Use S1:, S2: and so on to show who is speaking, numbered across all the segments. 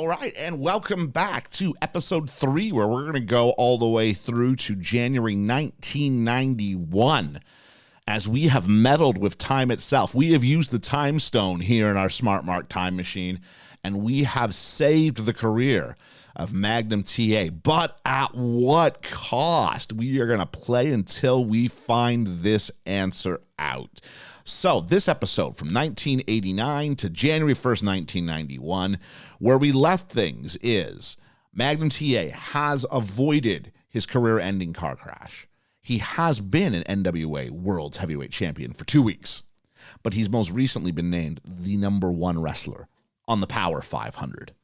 S1: right, and welcome back to episode 3, where we're going to go all the way through to January 1991. As we have meddled with time itself, we have used the time stone here in our Smart Mark time machine, and we have saved the career of Magnum T.A. But at what cost? We are going to play until we find this answer out. So this episode from 1989 to January 1st, 1991, where we left things is Magnum T.A. has avoided his career-ending car crash. He has been an NWA World's Heavyweight Champion for 2 weeks, but he's most recently been named the #1 wrestler on the Power 500.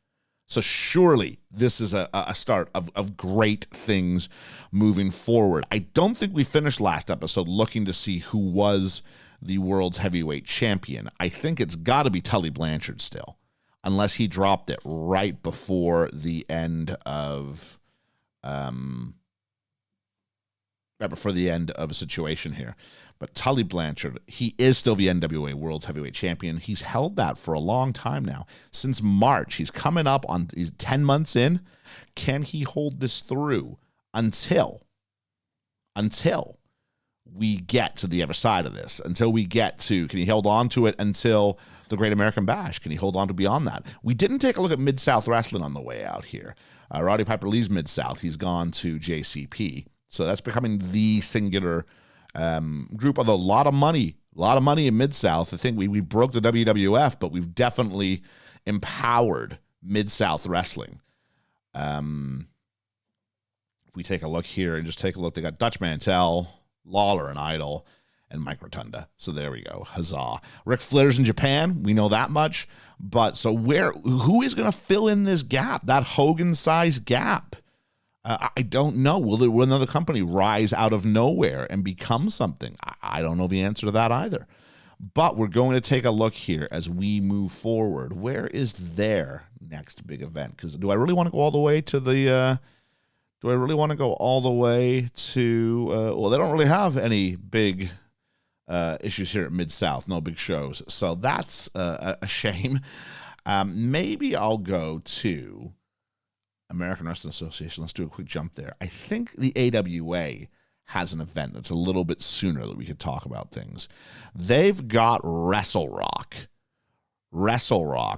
S1: So surely this is a start of great things moving forward. I don't think we finished last episode looking to see who was the world's heavyweight champion. I think it's got to be Tully Blanchard still, unless he dropped it right before the end of a situation here. But Tully Blanchard, he is still the NWA World's Heavyweight Champion. He's held that for a long time now. Since March, he's coming up on, he's 10 months in. Can he hold this through until we get to the other side of this? Until we get to, can he hold on to it until the Great American Bash? Can he hold on to beyond that? We didn't take a look at Mid-South Wrestling on the way out here. Roddy Piper leaves Mid-South. He's gone to JCP. So that's becoming the singular group with a lot of money in Mid-South. I think we broke the WWF, but we've definitely empowered Mid-South Wrestling. If we take a look here and just take a look, they got Dutch Mantel, Lawler and Idol, and Mike Rotunda. So there we go. Huzzah. Ric Flair's in Japan. We know that much. But so who is going to fill in this gap, that Hogan-sized gap? I don't know. Will another company rise out of nowhere and become something? I don't know the answer to that either. But we're going to take a look here as we move forward. Where is their next big event? Because do I really want to go all the way to the... Do I really want to go all the way to... well, they don't really have any big issues here at Mid-South. No big shows. So that's a shame. Maybe I'll go to American Wrestling Association. Let's do a quick jump there. I think the AWA has an event that's a little bit sooner that we could talk about things. They've got Wrestle Rock,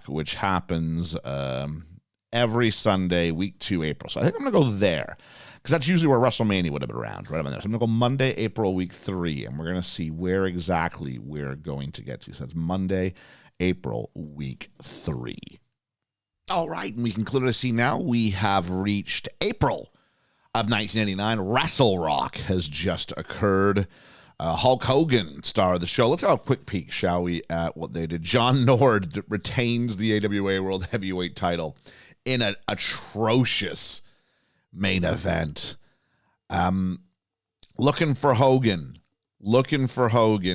S1: which happens every Sunday, week 2, April. So I think I'm going to go there, because that's usually where WrestleMania would have been around, right on there. So I'm going to go Monday, April, week 3, and we're going to see where exactly we're going to get to. So that's Monday, April, week 3. All right, and we can clearly see now we have reached April of 1989. Wrestle Rock has just occurred. Hulk Hogan, star of the show. Let's have a quick peek, shall we, at what they did. John Nord retains the AWA World Heavyweight title in an atrocious main event. Looking for Hogan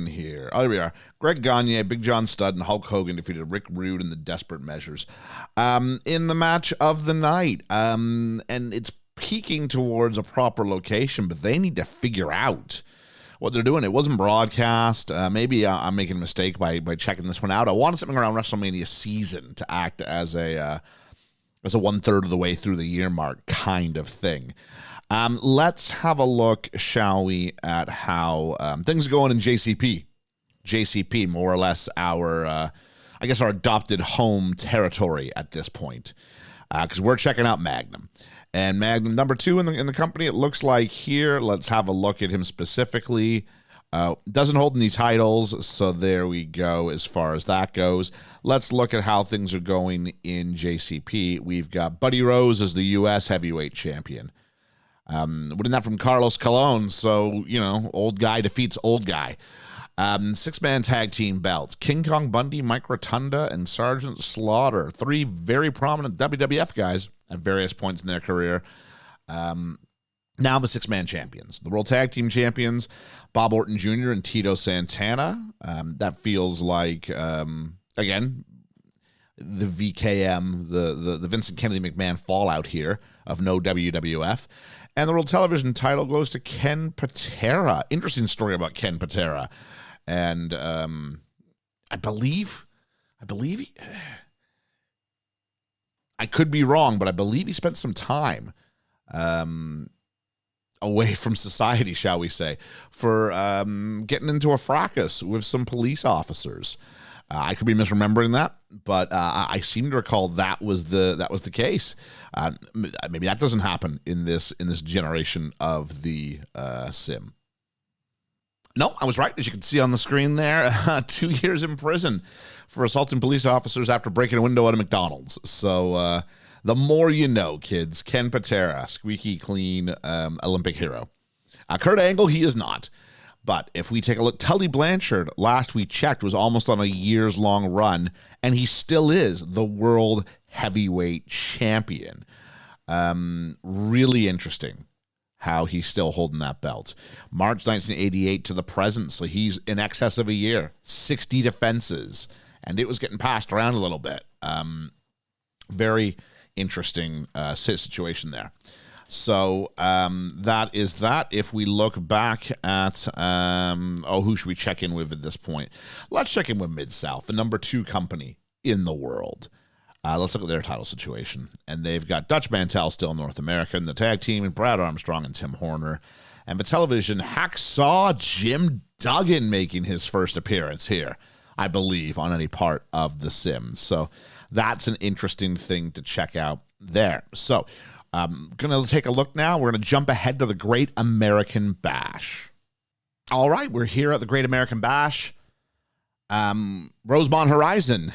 S1: here. Oh, here we are. Greg Gagne, Big John Studd, and Hulk Hogan defeated Rick Rude and the Desperate Measures in the match of the night. And it's peaking towards a proper location, but they need to figure out what they're doing. It wasn't broadcast. Maybe I'm making a mistake by checking this one out. I wanted something around WrestleMania season to act as a 1/3 of the way through the year mark kind of thing. Let's have a look, shall we, at how things are going in JCP. JCP, more or less our adopted home territory at this point, because we're checking out Magnum. And Magnum, number 2 in the company, it looks like here. Let's have a look at him specifically. Doesn't hold any titles, so there we go as far as that goes. Let's look at how things are going in JCP. We've got Buddy Rose as the U.S. Heavyweight Champion. Winning that from Carlos Colon, so, old guy defeats old guy. 6-man tag team belts. King Kong Bundy, Mike Rotunda, and Sergeant Slaughter. 3 very prominent WWF guys at various points in their career. Now the 6-man champions. The World Tag Team Champions, Bob Orton Jr. and Tito Santana. That feels like, again, the VKM, the Vincent Kennedy McMahon fallout here of no WWF. And the World Television title goes to Ken Patera. Interesting story about Ken Patera. And I believe I could be wrong, but I believe he spent some time away from society, shall we say, for getting into a fracas with some police officers. I could be misremembering that, but I seem to recall that was the case. Maybe that doesn't happen in this generation of the sim. No, I was right. As you can see on the screen there, 2 years in prison for assaulting police officers after breaking a window at a McDonald's. So the more you know, kids. Ken Patera, squeaky clean Olympic hero. Kurt Angle, he is not. But if we take a look, Tully Blanchard, last we checked, was almost on a years-long run, and he still is the world heavyweight champion. Really interesting how he's still holding that belt. March 1988 to the present, so he's in excess of a year. 60 defenses, and it was getting passed around a little bit. Very interesting situation there. So that is that. If we look back at, who should we check in with at this point? Let's check in with Mid-South, the number 2 company in the world. Let's look at their title situation. And they've got Dutch Mantel still in North America, and the tag team, and Brad Armstrong and Tim Horner. And the television, Hacksaw Jim Duggan making his first appearance here, I believe, on any part of the sim. So that's an interesting thing to check out there. So I'm going to take a look now. We're going to jump ahead to the Great American Bash. All right, we're here at the Great American Bash. Rosemont Horizon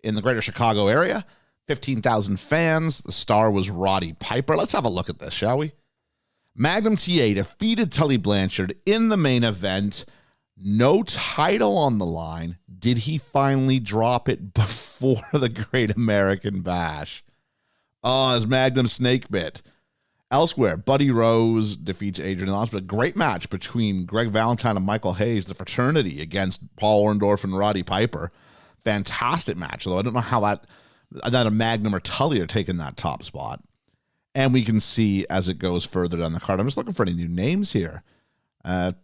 S1: in the greater Chicago area. 15,000 fans. The star was Roddy Piper. Let's have a look at this, shall we? Magnum T.A. defeated Tully Blanchard in the main event. No title on the line. Did he finally drop it before the Great American Bash? Oh, his Magnum snake bit. Elsewhere, Buddy Rose defeats Adrian Lawson. But a great match between Greg Valentine and Michael Hayes, the fraternity, against Paul Orndorff and Roddy Piper. Fantastic match, although I don't know how that a Magnum or Tully are taking that top spot. And we can see as it goes further down the card. I'm just looking for any new names here. Not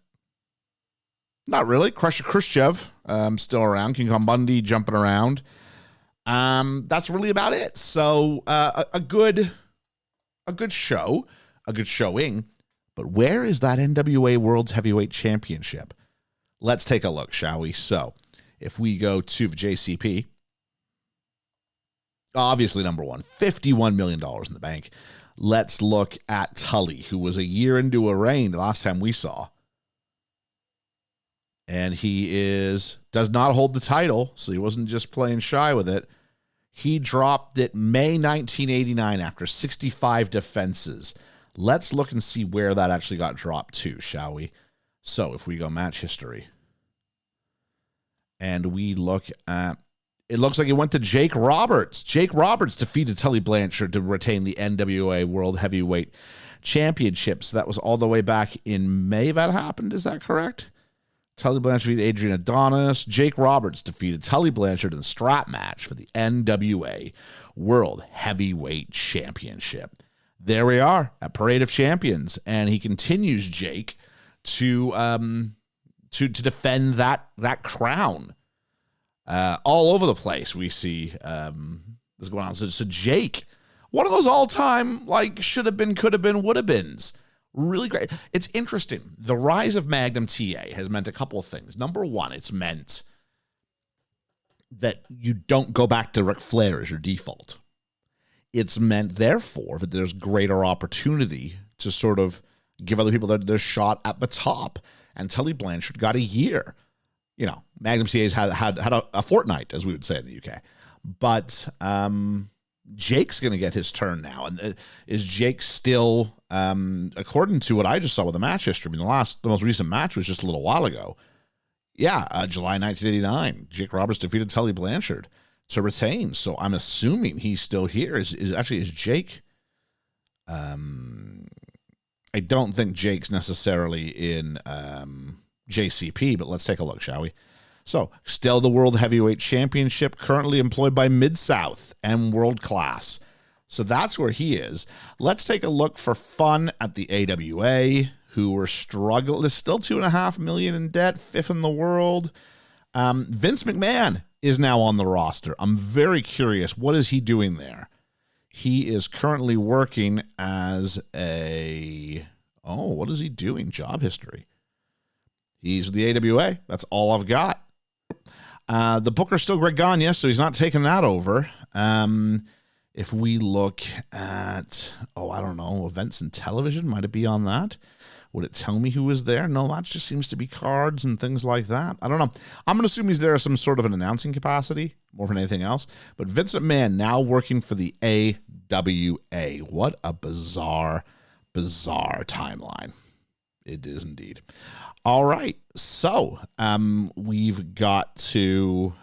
S1: really. Crusher Khrushchev still around. King Kong Bundy jumping around. That's really about it. So a good show, a good showing. But where is that NWA World's Heavyweight Championship? Let's take a look, shall we? So if we go to the JCP, obviously number one, $51 million in the bank. Let's look at Tully, who was a year into a reign the last time we saw. And he does not hold the title, so he wasn't just playing shy with it. He dropped it May 1989 after 65 defenses. Let's look and see where that actually got dropped to, shall we? So if we go match history, and we look at, it looks like it went to Jake Roberts. Jake Roberts defeated Tully Blanchard to retain the NWA World Heavyweight Championship. So that was all the way back in May that happened. Is that correct? Tully Blanchard defeated Adrian Adonis. Jake Roberts defeated Tully Blanchard in a strap match for the NWA World Heavyweight Championship. There we are at Parade of Champions, and he continues, Jake, to defend that crown. All over the place we see this going on. So Jake, one of those all-time, like, should have been, could have been, would have beens. Really great. It's interesting. The rise of Magnum T.A. has meant a couple of things. Number one, it's meant that you don't go back to Ric Flair as your default. It's meant, therefore, that there's greater opportunity to sort of give other people their shot at the top. And Tully Blanchard got a year. You know, Magnum T.A.'s had a fortnight, as we would say in the UK. But Jake's going to get his turn now. And is Jake still, according to what I just saw with the match history, I mean, the most recent match was just a little while ago. Yeah, July 1989. Jake Roberts defeated Tully Blanchard to retain. So I'm assuming he's still here. Is Jake? I don't think Jake's necessarily in JCP, but let's take a look, shall we? So, still the World Heavyweight Championship, currently employed by Mid-South and World Class. So that's where he is. Let's take a look for fun at the AWA, who were struggling. There's still $2.5 million in debt, fifth in the world. Vince McMahon is now on the roster. I'm very curious. What is he doing there? He is currently working as a, what is he doing? Job history. He's with the AWA. That's all I've got. The booker's still Greg Gagne, so he's not taking that over. If we look at, I don't know, events and television, might it be on that? Would it tell me who was there? No, that just seems to be cards and things like that. I don't know. I'm going to assume he's there as some sort of an announcing capacity, more than anything else. But Vince McMahon now working for the AWA. What a bizarre timeline. It is indeed. All right. So we've got to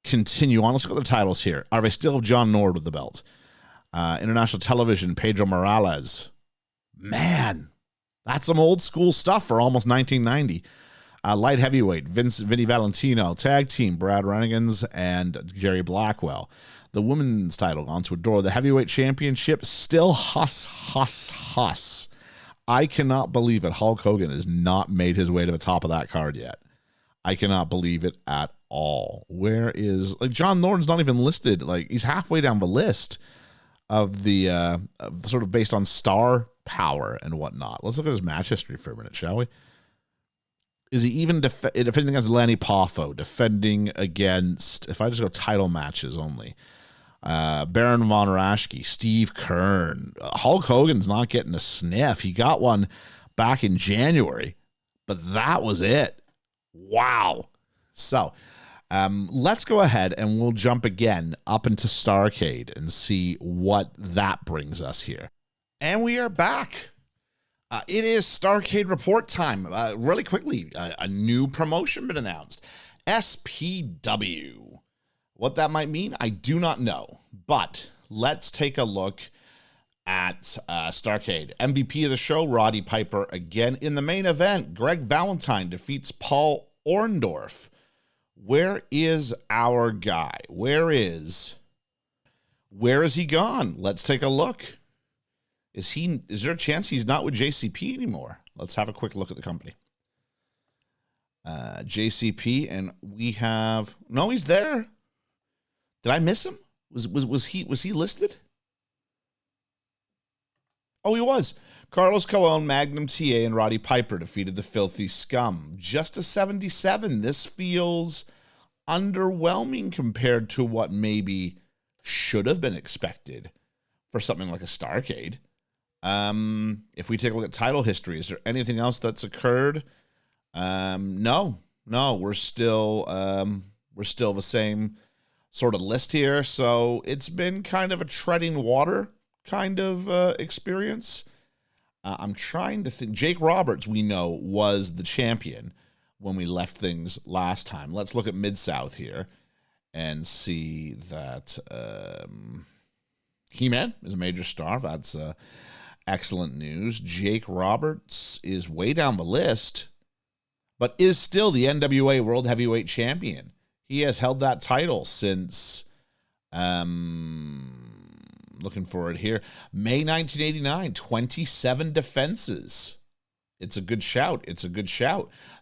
S1: continue on. Let's look at the titles here. Are they still John Nord with the belt? International television, Pedro Morales. Man, that's some old school stuff for almost 1990. Light heavyweight, Vinny Valentino. Tag team, Brad Renegans and Jerry Blackwell. The women's title on to Adore. The heavyweight championship, still Huss. I cannot believe it. Hulk Hogan has not made his way to the top of that card yet. I cannot believe it at all. Where is, John Norton's not even listed. He's halfway down the list of the sort of based on star power and whatnot. Let's look at his match history for a minute, shall we? Is he even defending against Lanny Poffo? Defending against, if I just go title matches only, Baron Von Raschke, Steve Kern. Hulk Hogan's not getting a sniff. He got one back in January, but that was it. Wow. So let's go ahead and we'll jump again up into Starrcade and see what that brings us here. And we are back. It is Starrcade report time. Really quickly, a new promotion been announced. SPW. What that might mean, I do not know. But let's take a look at Starrcade. MVP of the show, Roddy Piper. Again, in the main event, Greg Valentine defeats Paul Orndorff. Where is our guy? Where is he gone? Let's take a look. Is there a chance he's not with JCP anymore? Let's have a quick look at the company. JCP, and we have, no, he's there. Did I miss him? Was he listed? Oh, he was. Carlos Colon, Magnum T.A, and Roddy Piper defeated the Filthy Scum. Just a 77. This feels underwhelming compared to what maybe should have been expected for something like a Starrcade. If we take a look at title history, is there anything else that's occurred? No, we're still the same sort of list here. So it's been kind of a treading water kind of experience. I'm trying to think. Jake Roberts, we know, was the champion when we left things last time. Let's look at Mid-South here and see that He-Man is a major star. That's excellent news. Jake Roberts is way down the list, but is still the NWA World Heavyweight Champion. He has held that title since, looking for it here, May 1989, 27 defenses. It's a good shout.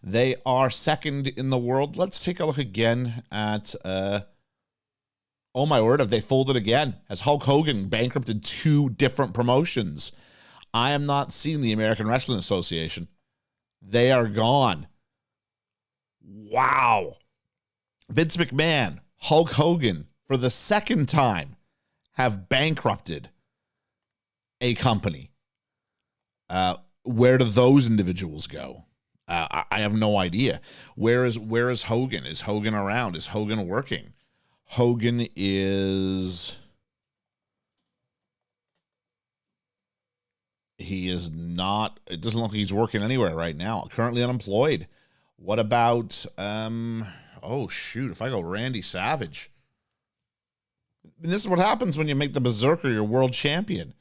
S1: They are second in the world. Let's take a look again at, oh my word, have they folded again? Has Hulk Hogan bankrupted 2 different promotions? I am not seeing the American Wrestling Association. They are gone. Wow. Vince McMahon, Hulk Hogan, for the second time, have bankrupted a company. Where do those individuals go? I have no idea. Where is Hogan? Is Hogan around? Is Hogan working? Hogan is... He is not... It doesn't look like he's working anywhere right now. Currently unemployed. What about... oh, shoot. If I go Randy Savage... And this is what happens when you make the Berserker your world champion.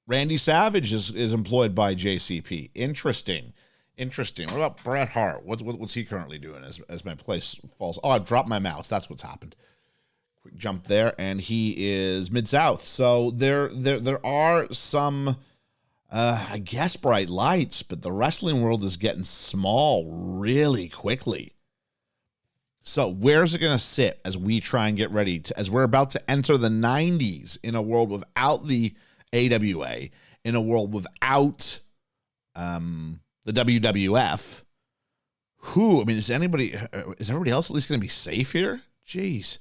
S1: Randy Savage is employed by JCP. Interesting. What about Bret Hart? What's he currently doing as my place falls? Oh, I dropped my mouse. That's what's happened. Quick jump there, and he is Mid-South. So there are some, I guess, bright lights, but the wrestling world is getting small really quickly. So where's it going to sit as we try and get ready as we're about to enter the 90s in a world without the AWA, in a world without the WWF? Is everybody else at least going to be safe here? Jeez.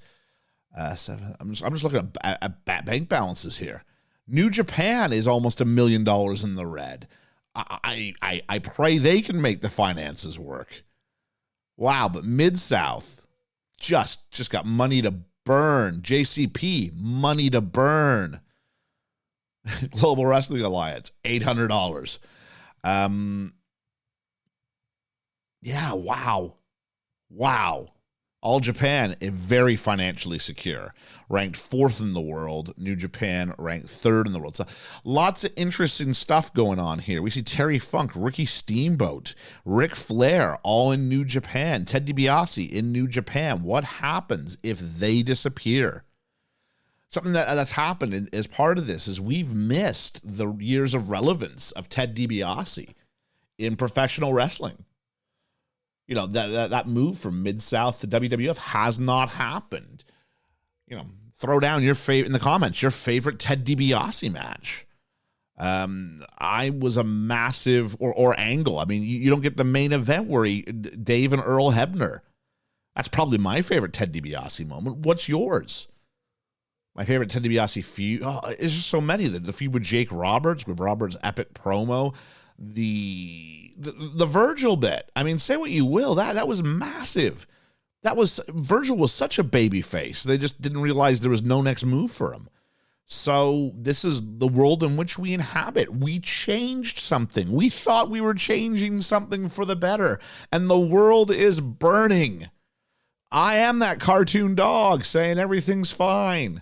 S1: I'm just looking at bank balances here. New Japan is almost $1 million in the red. I pray they can make the finances work. Wow, but Mid-South just got money to burn. JCP, money to burn. Global Wrestling Alliance, $800. Yeah, wow. All Japan, very financially secure, ranked 4th in the world. New Japan ranked 3rd in the world. So lots of interesting stuff going on here. We see Terry Funk, Ricky Steamboat, Ric Flair, all in New Japan. Ted DiBiase in New Japan. What happens if they disappear? Something that's happened as part of this is we've missed the years of relevance of Ted DiBiase in professional wrestling. You know, that move from Mid-South to WWF has not happened. You know, throw down your favorite in the comments, your favorite Ted DiBiase match. I was a massive, or Angle. I mean, you don't get the main event where Dave and Earl Hebner. That's probably my favorite Ted DiBiase moment. What's yours? My favorite Ted DiBiase feud. Oh, it's just so many. The feud with Jake Roberts, with Roberts' epic promo. The Virgil bit. I mean, say what you will. That was massive. Virgil was such a baby face. They just didn't realize there was no next move for him. So this is the world in which we inhabit. We changed something. We thought we were changing something for the better, and the world is burning. I am that cartoon dog saying everything's fine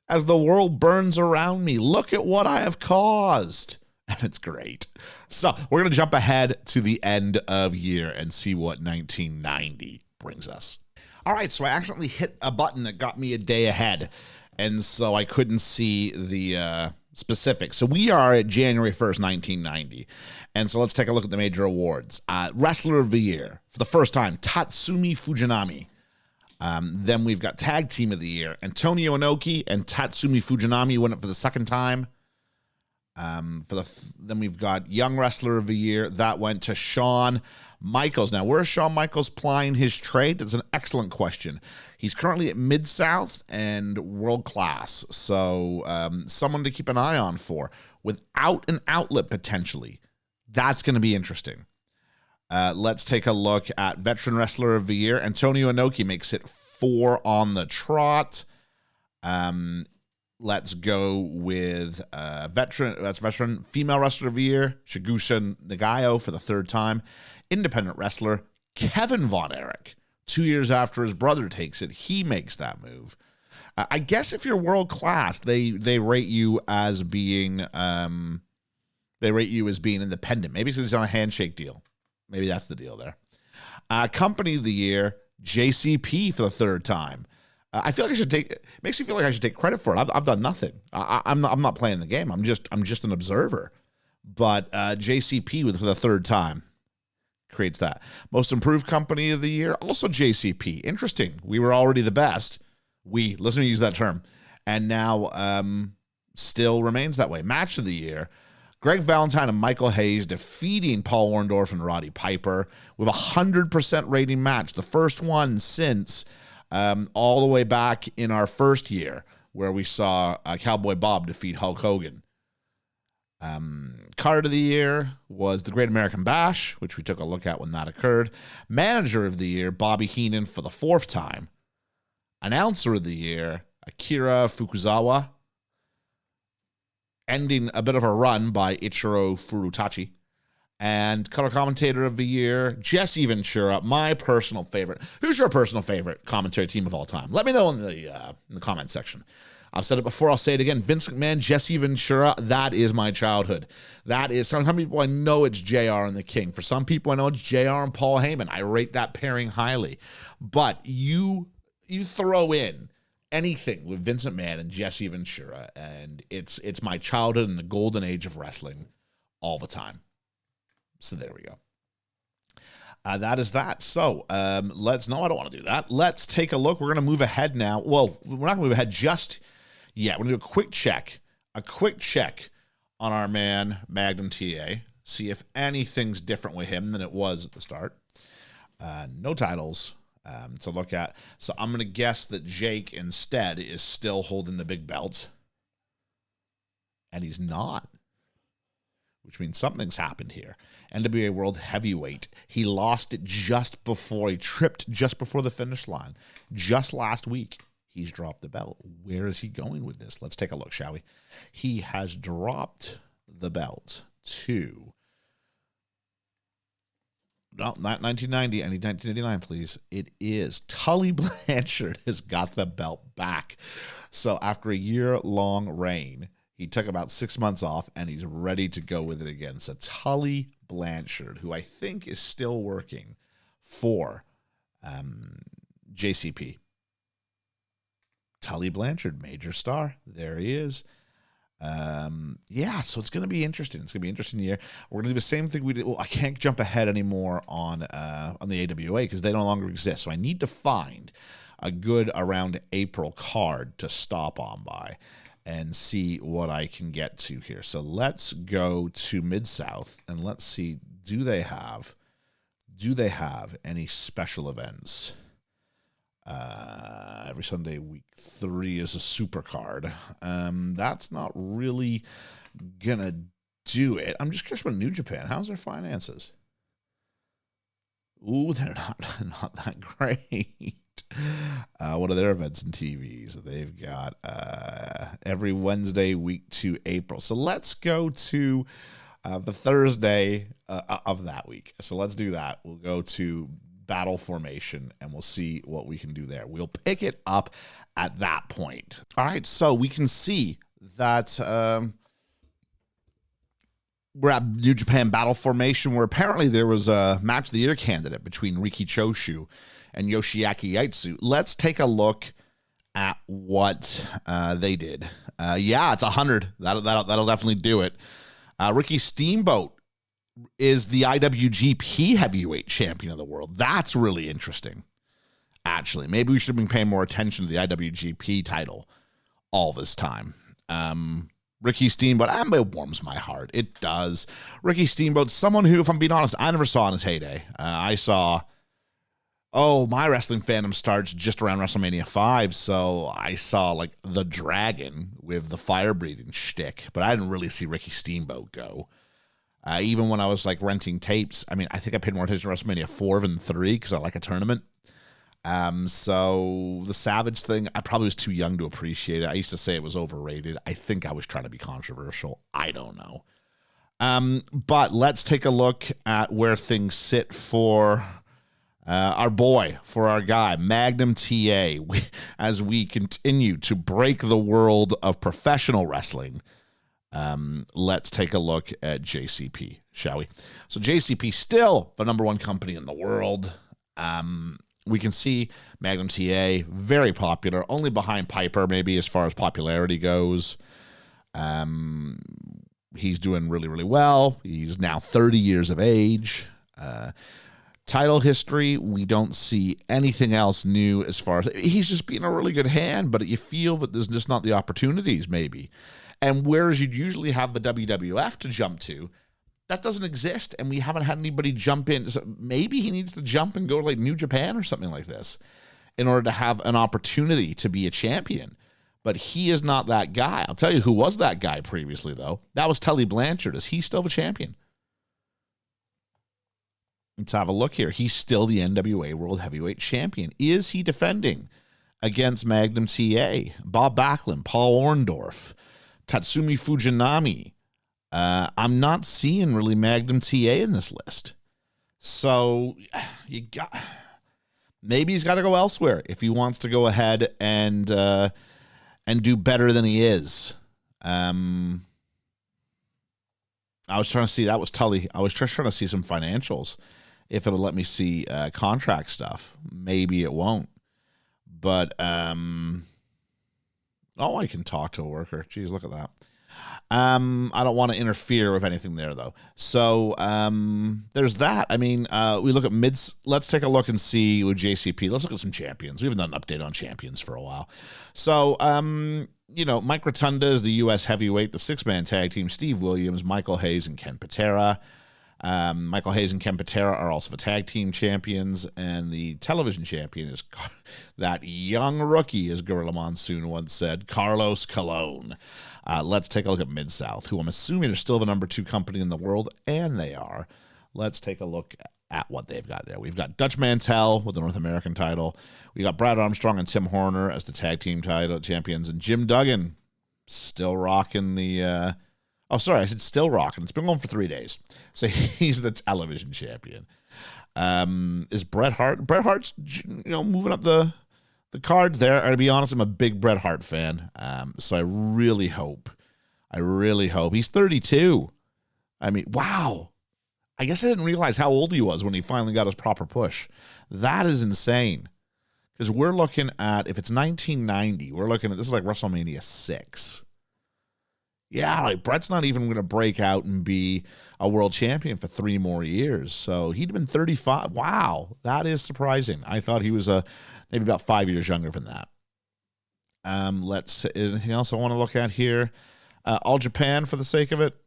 S1: as the world burns around me. Look at what I have caused. And it's great. So we're going to jump ahead to the end of year and see what 1990 brings us. All right, so I accidentally hit a button that got me a day ahead, and so I couldn't see the specifics. So we are at January 1st, 1990. And so let's take a look at the major awards. Wrestler of the Year, for the first time, Tatsumi Fujinami. Then we've got Tag Team of the Year. Antonio Inoki and Tatsumi Fujinami win it for the second time. Then we've got Young Wrestler of the Year. That went to Shawn Michaels. Now, where is Shawn Michaels plying his trade? That's an excellent question. He's currently at Mid-South and World Class. So someone to keep an eye on for. Without an outlet, potentially. That's going to be interesting. Let's take a look at Veteran Wrestler of the Year. Antonio Inoki makes it 4 on the trot. Let's go with veteran female wrestler of the year, Shigusha Nagayo for the 3rd time. Independent wrestler, Kevin Von Erich. 2 years after his brother takes it, he makes that move. I guess if you're world class, they rate you as being independent. Maybe because he's on a handshake deal. Maybe that's the deal there. Company of the year, JCP for the 3rd time. I feel like it makes me feel like I should take credit for it. I've done nothing. I'm not playing the game. I'm just an observer. But JCP for the 3rd time creates that. Most improved company of the year, also JCP. Interesting. We were already the best. Listen to me use that term. And now still remains that way. Match of the year, Greg Valentine and Michael Hayes defeating Paul Orndorff and Roddy Piper with a 100% rating match. The first one since all the way back in our first year where we saw Cowboy Bob defeat Hulk Hogan. Card of the year was the Great American Bash, which we took a look at when that occurred. Manager of the year, Bobby Heenan for the 4th time. Announcer of the year, Akira Fukuzawa. Ending a bit of a run by Ichiro Furutachi. And color commentator of the year, Jesse Ventura, my personal favorite. Who's your personal favorite commentary team of all time? Let me know in the comment section. I've said it before, I'll say it again. Vince McMahon, Jesse Ventura, that is my childhood. That is, some people I know it's JR and the King. For some people I know it's JR and Paul Heyman. I rate that pairing highly. But you throw in anything with Vince McMahon and Jesse Ventura, and it's my childhood and the golden age of wrestling all the time. So there we go. That is that. So let's, no, I don't want to do that. Let's take a look. We're going to move ahead now. Well, we're not going to move ahead just yet. We're going to do a quick check on our man, Magnum T.A. See if anything's different with him than it was at the start. No titles to look at. So I'm going to guess that Jake instead is still holding the big belt. And he's not, which means something's happened here. NWA World Heavyweight. He lost it just before, he tripped just before the finish line. Just last week, he's dropped the belt. Where is he going with this? Let's take a look, shall we? He has dropped the belt to, no, not 1990. I need 1989, please. It is Tully Blanchard has got the belt back. So after a year-long reign, he took about 6 months off, and he's ready to go with it again. So Tully Blanchard, who I think is still working for JCP. Tully Blanchard, major star. There he is. Yeah, so it's going to be interesting. It's going to be an interesting year. We're going to do the same thing we did. Well, I can't jump ahead anymore on the AWA because they no longer exist. So I need to find a good around April card to stop on by and see what I can get to here. So let's go to Mid-South and let's see, do they have any special events? Every Sunday, week 3 is a super card. That's not really gonna do it. I'm just curious about New Japan. How's their finances? Ooh, they're not that great. What are their events and TVs? They've got every Wednesday, week 2, April. So let's go to the Thursday of that week. So let's do that. We'll go to Battle Formation and we'll see what we can do there. We'll pick it up at that point. All right, so we can see that we're at New Japan Battle Formation, where apparently there was a match of the year candidate between Riki Choshu and Yoshiaki Yaitsu. Let's take a look at what they did. Yeah, it's 100. That'll definitely do it. Ricky Steamboat is the IWGP Heavyweight Champion of the world. That's really interesting, actually. Maybe we should have been paying more attention to the IWGP title all this time. Ricky Steamboat, it warms my heart. It does. Ricky Steamboat, someone who, if I'm being honest, I never saw in his heyday. I saw, my wrestling fandom starts just around WrestleMania 5, so I saw, like, the Dragon with the fire-breathing shtick, but I didn't really see Ricky Steamboat go. Even when I was, like, renting tapes, I mean, I think I paid more attention to WrestleMania 4 than 3 because I like a tournament. So the Savage thing, I probably was too young to appreciate it. I used to say it was overrated. I think I was trying to be controversial. I don't know. But let's take a look at where things sit for our boy, for our guy, Magnum T.A. As we continue to break the world of professional wrestling. Let's take a look at JCP, shall we? So JCP, still the #1 company in the world. We can see Magnum T.A. very popular, only behind Piper, maybe as far as popularity goes. He's doing really, really well. He's now 30 years of age. Title history, we don't see anything else new as far as, he's just being a really good hand, but you feel that there's just not the opportunities, maybe. And whereas you'd usually have the WWF to jump to, that doesn't exist, and we haven't had anybody jump in. So maybe he needs to jump and go to like New Japan or something like this in order to have an opportunity to be a champion. But he is not that guy. I'll tell you who was that guy previously, though. That was Tully Blanchard. Is he still the champion? Let's have a look here. He's still the NWA World Heavyweight Champion. Is he defending against Magnum T.A., Bob Backlund, Paul Orndorff, Tatsumi Fujinami? I'm not seeing really Magnum T.A. in this list. So maybe he's got to go elsewhere if he wants to go ahead and do better than he is. I was trying to see, that was Tully. I was just trying to see some financials. If it'll let me see contract stuff. Maybe it won't. But I can talk to a worker. Geez, look at that. I don't want to interfere with anything there, though. So there's that. I mean, we look at mids. Let's take a look and see with JCP. Let's look at some champions. We haven't done an update on champions for a while. So, Mike Rotunda is the U.S. heavyweight, the six-man tag team. Steve Williams, Michael Hayes, and Ken Patera. Michael Hayes and Ken Patera are also the tag team champions, and the television champion is that young rookie, as Gorilla Monsoon once said, Carlos Colon. Let's take a look at Mid-South, who I'm assuming are still the number 2 company in the world, and they are. Let's take a look at what they've got there. We've got Dutch Mantel with the North American title. We got Brad Armstrong and Tim Horner as the tag team title champions, and Jim Duggan still rocking the... Oh, sorry, I said still rocking. It's been going for 3 days. So he's the television champion. Is Bret Hart? Bret Hart's, moving up the card there. To be honest, I'm a big Bret Hart fan. So I really hope. He's 32. I mean, wow. I guess I didn't realize how old he was when he finally got his proper push. That is insane. Because we're looking at, if it's 1990, we're looking at, this is like WrestleMania 6. Yeah, like Bret's not even going to break out and be a world champion for 3 more years. So he'd have been 35. Wow, that is surprising. I thought he was maybe about 5 years younger than that. Anything else I want to look at here? All Japan for the sake of it.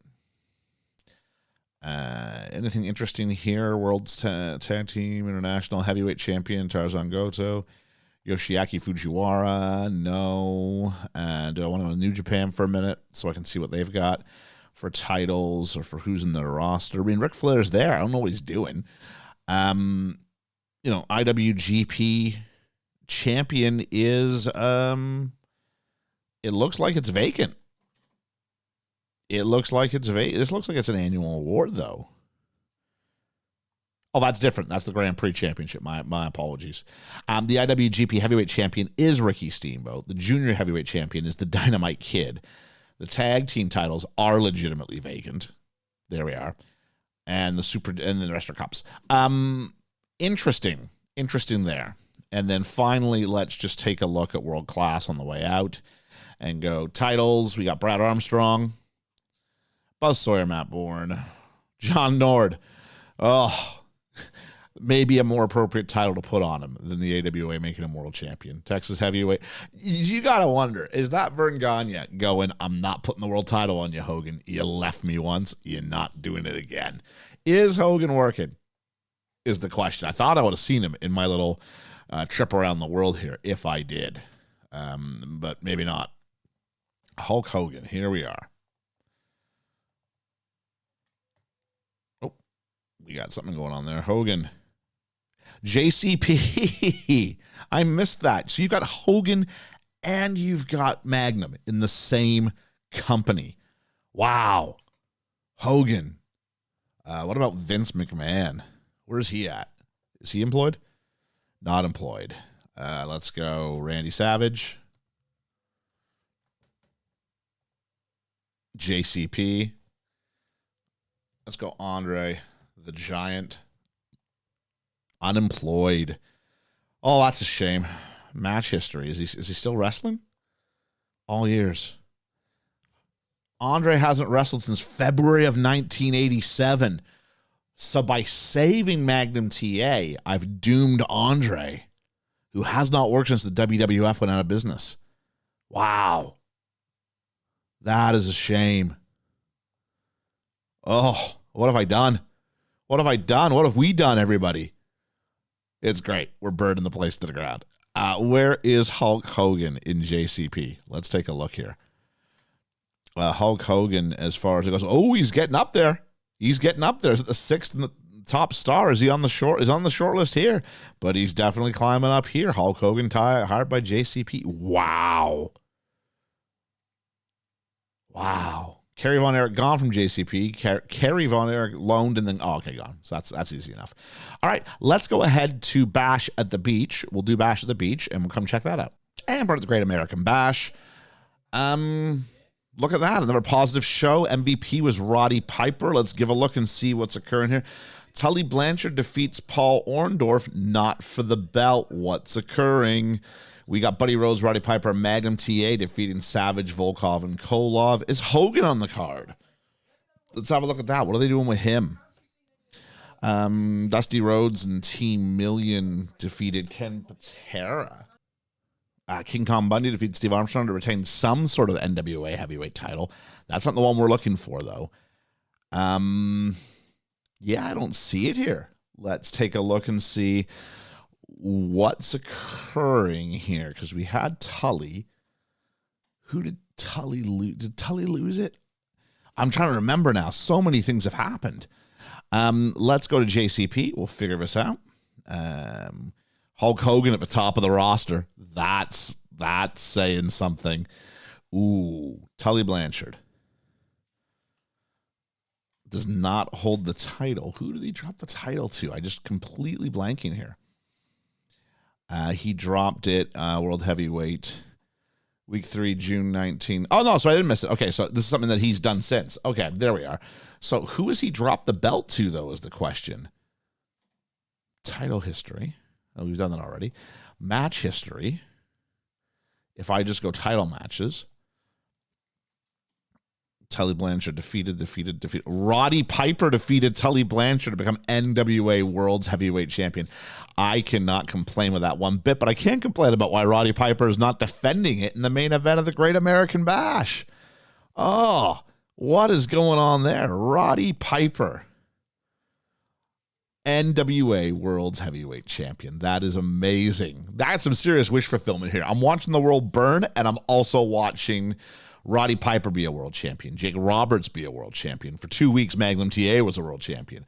S1: Anything interesting here? World's Tag Team International Heavyweight Champion Tarzan Goto. Yoshiaki Fujiwara, no. And I want to go to New Japan for a minute so I can see what they've got for titles or for who's in their roster. I mean, Ric Flair's there. I don't know what he's doing. IWGP champion is, it looks like it's vacant. This looks like it's an annual award, though. Oh, that's different. That's the Grand Prix Championship. My apologies. The IWGP Heavyweight Champion is Ricky Steamboat. The Junior Heavyweight Champion is the Dynamite Kid. The tag team titles are legitimately vacant. There we are. And the rest are cups. Interesting there. And then finally, let's just take a look at World Class on the way out and go titles. We got Brad Armstrong, Buzz Sawyer, Matt Bourne, John Nord. Oh, maybe a more appropriate title to put on him than the AWA making him world champion. Texas Heavyweight. You got to wonder, is that Vern Gagne going, I'm not putting the world title on you, Hogan. You left me once. You're not doing it again. Is Hogan working? Is the question. I thought I would have seen him in my little trip around the world here if I did. But maybe not. Hulk Hogan. Here we are. Oh, we got something going on there. Hogan. JCP. I missed that. So you've got Hogan and you've got Magnum in the same company. Wow. Hogan. What about Vince McMahon? Where's he at? Is he employed? Not employed. Let's go Randy Savage. JCP. Let's go Andre the Giant. Unemployed. Oh, that's a shame. Match history. Is he still wrestling? All years. Andre hasn't wrestled since February of 1987. So by saving Magnum T.A, I've doomed Andre, who has not worked since the WWF went out of business. Wow. That is a shame. Oh, what have I done? What have I done? What have we done, everybody? It's great. We're burning the place to the ground. Where is Hulk Hogan in JCP? Let's take a look here. Hulk Hogan, as far as it goes, oh, he's getting up there. He's getting up there. Is it the sixth and the top star? Is he on the short? Is on the short list here? But he's definitely climbing up here. Hulk Hogan, hired by JCP. Wow. Wow. Kerry Von Erich gone from JCP. Kerry Von Erich loaned and then, oh, okay, gone. So that's easy enough. All right, let's go ahead to Bash at the Beach. We'll do Bash at the Beach, and we'll come check that out. And part of the Great American Bash. Look at that, another positive show. MVP was Roddy Piper. Let's give a look and see what's occurring here. Tully Blanchard defeats Paul Orndorff, not for the belt. What's occurring? We got Buddy Rose, Roddy Piper, Magnum T.A. defeating Savage, Volkov, and Koloff. Is Hogan on the card? Let's have a look at that. What are they doing with him? Dusty Rhodes and Team Million defeated Ken Patera. King Kong Bundy defeated Steve Armstrong to retain some sort of NWA heavyweight title. That's not the one we're looking for, though. Yeah, I don't see it here. Let's take a look and see what's occurring here, because we had Tully. Who did Tully lose? Did Tully lose it? I'm trying to remember now. So many things have happened. Let's go to JCP. We'll figure this out. Hulk Hogan at the top of the roster. That's saying something. Ooh, Tully Blanchard does not hold the title. Who did he drop the title to? I just completely blanking here. He dropped it, World Heavyweight, Week 3, June 19. Oh, no, so I didn't miss it. Okay, so this is something that he's done since. Okay, there we are. So who has he dropped the belt to, though, is the question. Title history. Oh, we've done that already. Match history. If I just go title matches. Tully Blanchard defeated. Roddy Piper defeated Tully Blanchard to become NWA World's Heavyweight Champion. I cannot complain with that one bit, but I can complain about why Roddy Piper is not defending it in the main event of the Great American Bash. Oh, what is going on there? Roddy Piper, NWA World's Heavyweight Champion. That is amazing. That's some serious wish fulfillment here. I'm watching the world burn, and I'm also watching Roddy Piper be a world champion. Jake Roberts be a world champion. For 2 weeks, Magnum T.A. was a world champion.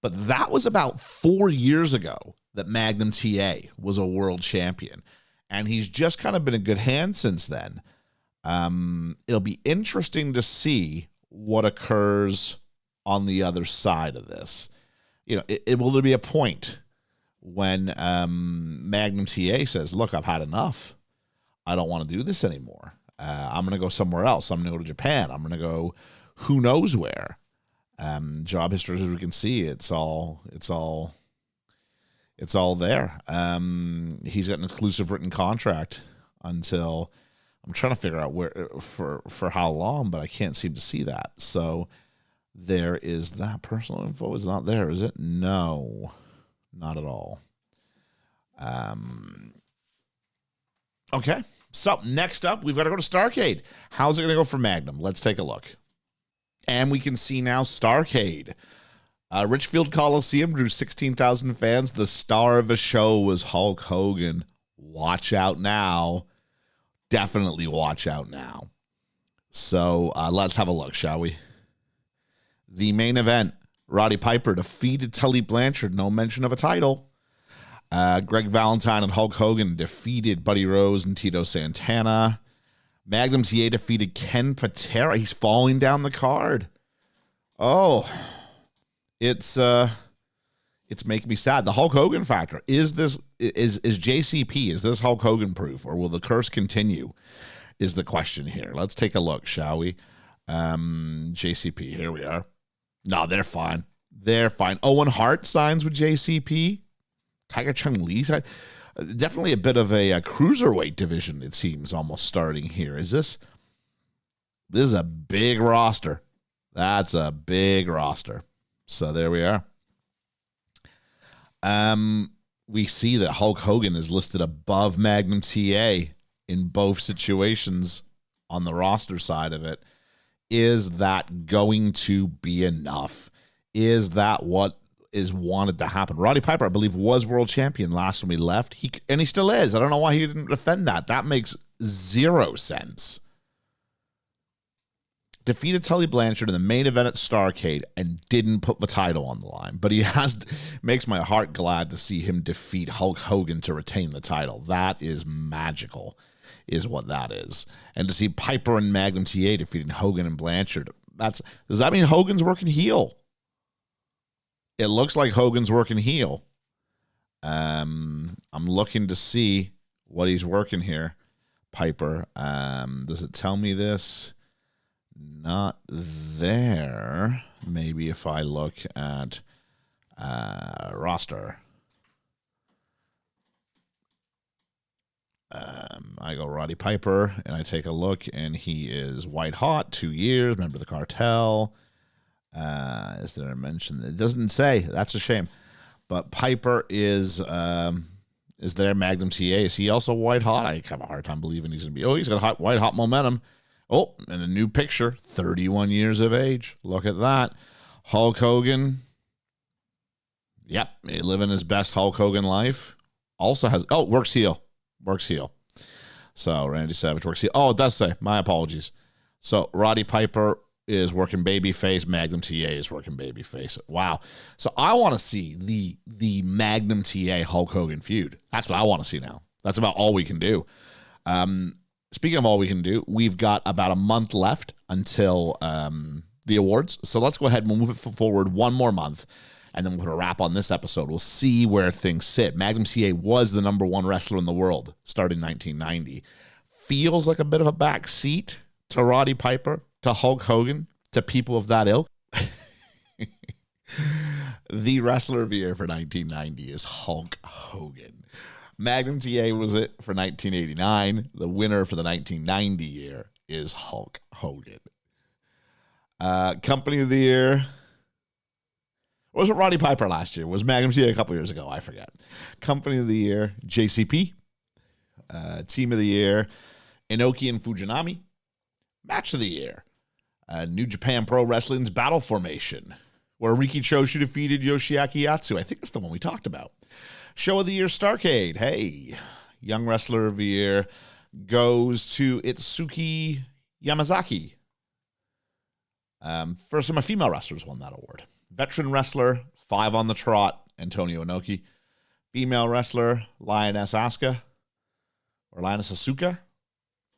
S1: But that was about 4 years ago that Magnum T.A. was a world champion. And he's just kind of been in good hands since then. It'll be interesting to see what occurs on the other side of this. You know, will there be a point when Magnum T.A. says, look, I've had enough. I don't want to do this anymore. I'm going to go somewhere else. I'm going to go to Japan. I'm going to go who knows where. Job history, as we can see, it's all there. He's got an exclusive written contract until, I'm trying to figure out where for how long, but I can't seem to see that. So there is that. Personal info is not there, is it? No, not at all. Okay. So next up, we've got to go to Starrcade. How's it going to go for Magnum? Let's take a look. And we can see now Starrcade. Richfield Coliseum drew 16,000 fans. The star of the show was Hulk Hogan. Watch out now. Definitely watch out now. So let's have a look, shall we? The main event, Roddy Piper defeated Tully Blanchard. No mention of a title. Greg Valentine and Hulk Hogan defeated Buddy Rose and Tito Santana. Magnum T.A. defeated Ken Patera. He's falling down the card. Oh, it's making me sad. The Hulk Hogan factor. Is JCP, is this Hulk Hogan proof, or will the curse continue? Is the question here. Let's take a look, shall we? JCP, here we are. No, they're fine. They're fine. Owen Hart signs with JCP. Tiger Chung Lee. Definitely a bit of a cruiserweight division, it seems, almost starting here. This is a big roster. That's a big roster. So there we are. We see that Hulk Hogan is listed above Magnum T.A. in both situations on the roster side of it. Is that going to be enough? Is that what is wanted to happen? Roddy Piper, I believe, was world champion last when we left. And he still is. I don't know why he didn't defend that. That makes zero sense. Defeated Tully Blanchard in the main event at Starrcade and didn't put the title on the line. But makes my heart glad to see him defeat Hulk Hogan to retain the title. That is magical, is what that is. And to see Piper and Magnum T.A. defeating Hogan and Blanchard, does that mean Hogan's working heel? It looks like Hogan's working heel. I'm looking to see what he's working here. Piper. Does it tell me this? Not there. Maybe if I look at roster. I go Roddy Piper, and I take a look, and he is white hot, 2 years, member of the cartel. Is there a mention? It doesn't say. That's a shame. But Piper is there. Magnum T.A. Is he also white hot? I have a hard time believing he's going to be. Oh, he's got white hot momentum. Oh, and a new picture, 31 years of age. Look at that. Hulk Hogan. Yep, living his best Hulk Hogan life. Also has, works heel. Works heel. So Randy Savage works heel. Oh, it does say. My apologies. So Roddy Piper is working babyface. Magnum T.A. is working babyface. Wow. So I want to see the Magnum T.A. Hulk Hogan feud. That's what I want to see now. That's about all we can do. Speaking of all we can do, we've got about a month left until the awards. So let's go ahead and we'll move it forward one more month, and then we'll put a wrap on this episode. We'll see where things sit. Magnum T.A. was the number one wrestler in the world starting in 1990. Feels like a bit of a back seat to Roddy Piper, to Hulk Hogan, to people of that ilk. The wrestler of the year for 1990 is Hulk Hogan. Magnum T.A. was it for 1989. The winner for the 1990 year is Hulk Hogan. Company of the year. Was it Roddy Piper last year? Was Magnum T.A. a couple years ago? I forget. Company of the year, JCP. Team of the year, Inoki and Fujinami. Match of the year, New Japan Pro Wrestling's Battle Formation, where Riki Choshu defeated Yoshiaki Yatsu. I think that's the one we talked about. Show of the year, Starrcade. Hey, Young Wrestler of the Year goes to Itsuki Yamazaki. First time a female wrestler's won that award. Veteran wrestler, 5 on the trot, Antonio Inoki. Female wrestler, Lioness Asuka. Or Lioness Asuka.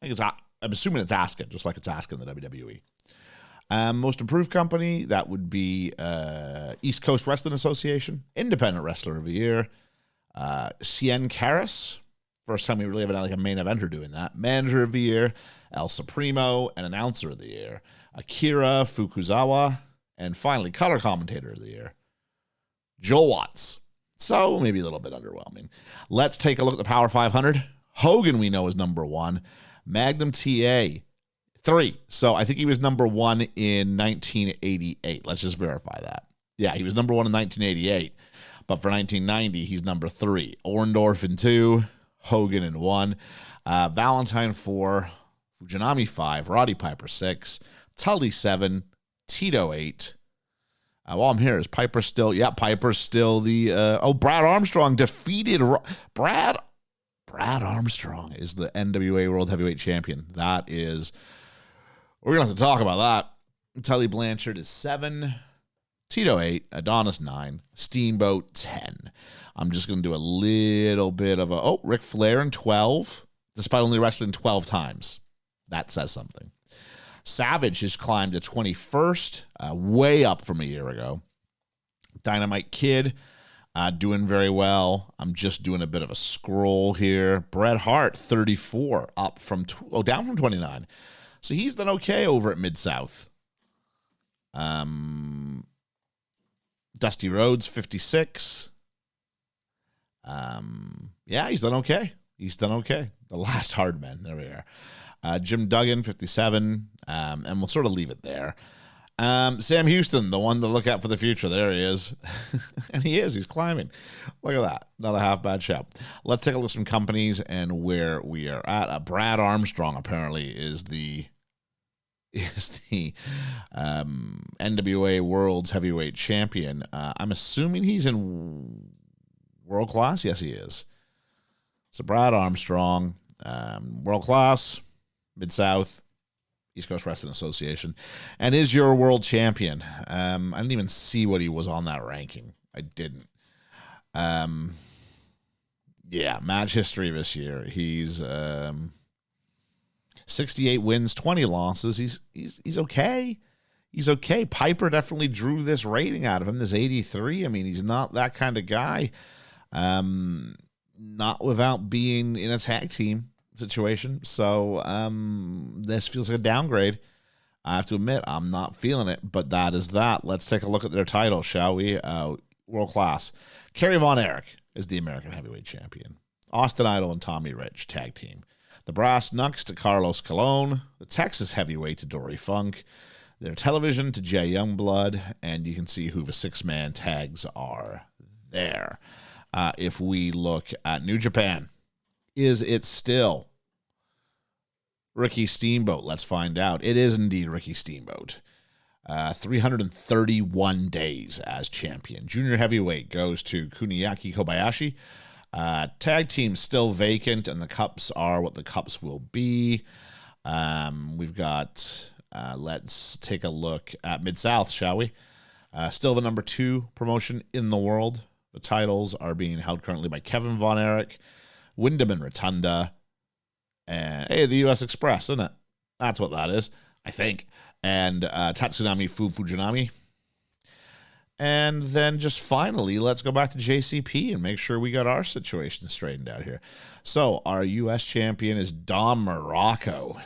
S1: I'm assuming it's Asuka, just like it's Asuka in the WWE. Most improved company, that would be East Coast Wrestling Association. Independent Wrestler of the Year. Cien Caras. First time we really have like a main eventer doing that. Manager of the Year. El Supremo. And Announcer of the Year. Akira Fukuzawa. And finally, Color Commentator of the Year. Joel Watts. So maybe a little bit underwhelming. Let's take a look at the Power 500. Hogan we know is number 1. Magnum T.A. 3. So I think he was number 1 in 1988. Let's just verify that. Yeah, he was number 1 in 1988. But for 1990, he's number 3. Orndorff in 2. Hogan in 1. Valentine 4. Fujinami 5. Roddy Piper 6. Tully 7. Tito 8. While I'm here, is Piper still? Yeah, Piper's still the... Brad Armstrong defeated... Brad Armstrong is the NWA World Heavyweight Champion. That is... We're going to have to talk about that. Tully Blanchard is 7. Tito 8. Adonis 9. Steamboat 10. I'm just going to do a little bit of a... Ric Flair in 12. Despite only wrestling 12 times. That says something. Savage has climbed to 21st. Way up from a year ago. Dynamite Kid... doing very well. I'm just doing a bit of a scroll here. Bret Hart, 34, up from down from 29. So he's done okay over at Mid-South. Dusty Rhodes, 56. Yeah, he's done okay. The last hard man. There we are. Jim Duggan, 57. And we'll sort of leave it there. Sam Houston, the one to look at for the future. There he is. And he's climbing. Look at that. Not a half bad show. Let's take a look at some companies and where we are at. Brad Armstrong apparently is the NWA World's Heavyweight Champion. I'm assuming he's in World Class. Yes, he is. So Brad Armstrong, World Class, Mid-South, East Coast Wrestling Association, and is your world champion. I didn't even see what he was on that ranking. I didn't. Yeah, match history this year. He's 68 wins, 20 losses. He's okay. He's okay. Piper definitely drew this rating out of him, this 83. I mean, he's not that kind of guy. Not without being in a tag team situation. So this feels like a downgrade. I have to admit, I'm not feeling it, but that is that. Let's take a look at their title, shall we? World Class. Kerry Von Erich is the American Heavyweight Champion. Austin Idol and Tommy Rich, tag team. The Brass Knucks to Carlos Colon. The Texas Heavyweight to Dory Funk. Their Television to Jay Youngblood. And you can see who the six-man tags are there. If we look at New Japan, is it still Ricky Steamboat? Let's find out. It is indeed Ricky Steamboat. 331 days as champion. Junior Heavyweight goes to Kuniaki Kobayashi. Tag team still vacant, and the cups are what the cups will be. We've got, let's take a look at Mid-South, shall we? Still the number 2 promotion in the world. The titles are being held currently by Kevin Von Erich, Wyndham and Rotunda, and hey, the U.S. Express, isn't it? That's what that is, I think. And Tatsunami Fujinami. And then just finally, let's go back to JCP and make sure we got our situation straightened out here. So our U.S. champion is Don Morocco.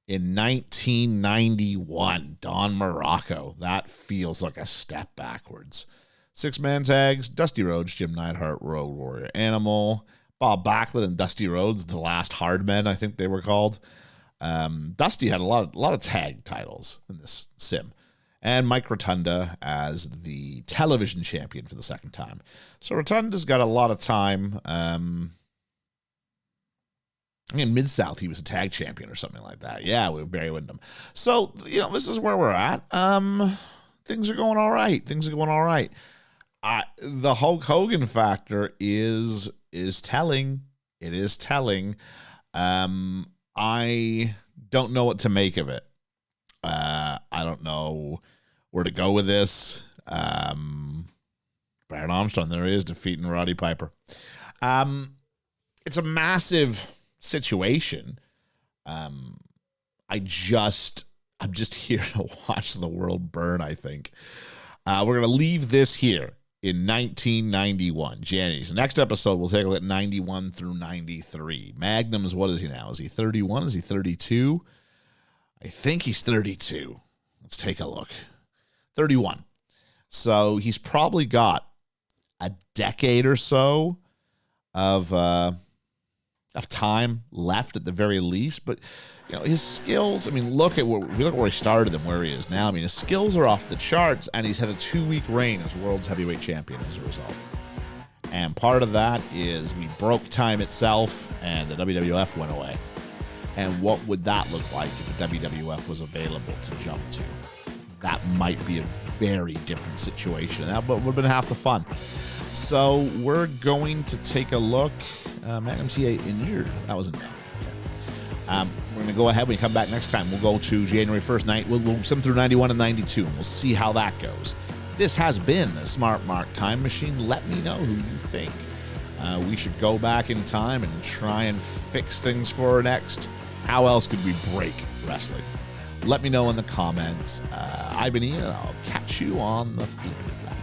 S1: In 1991, Don Morocco. That feels like a step backwards. 6-man tags, Dusty Rhodes, Jim Neidhart, Road Warrior Animal, Bob Backlund and Dusty Rhodes, the last hard men, I think they were called. Dusty had a lot of tag titles in this sim. And Mike Rotunda as the television champion for the second time. So Rotunda's got a lot of time. In Mid-South, he was a tag champion or something like that. Yeah, with Barry Windham. So, this is where we're at. Things are going all right. The Hulk Hogan factor is telling. It is telling. I don't know what to make of it. I don't know where to go with this. Baron Armstrong, there he is, defeating Roddy Piper. It's a massive situation. I'm just here to watch the world burn, I think. We're going to leave this here in 1991. January. So next episode, we'll take a look at 91 through 93. Magnum's, what is he now? Is he 31? Is he 32? I think he's 32. Let's take a look. 31. So he's probably got a decade or so of time left at the very least. But his skills, look at where he started and where he is now. His skills are off the charts, and he's had a 2-week reign as world's heavyweight champion as a result. And part of that is we broke time itself, and the WWF went away. And what would that look like if the WWF was available to jump to? That might be a very different situation. That would have been half the fun. So we're going to take a look. Magnum T.A. injured. That wasn't bad. Okay. We're going to go ahead. When we come back next time, we'll go to January 1st night. We'll sim through 91 and 92, and we'll see how that goes. This has been the Smart Mark Time Machine. Let me know who you think we should go back in time and try and fix things for next. How else could we break wrestling? Let me know in the comments. I've been Ian, and I'll catch you on the Flippy Flap.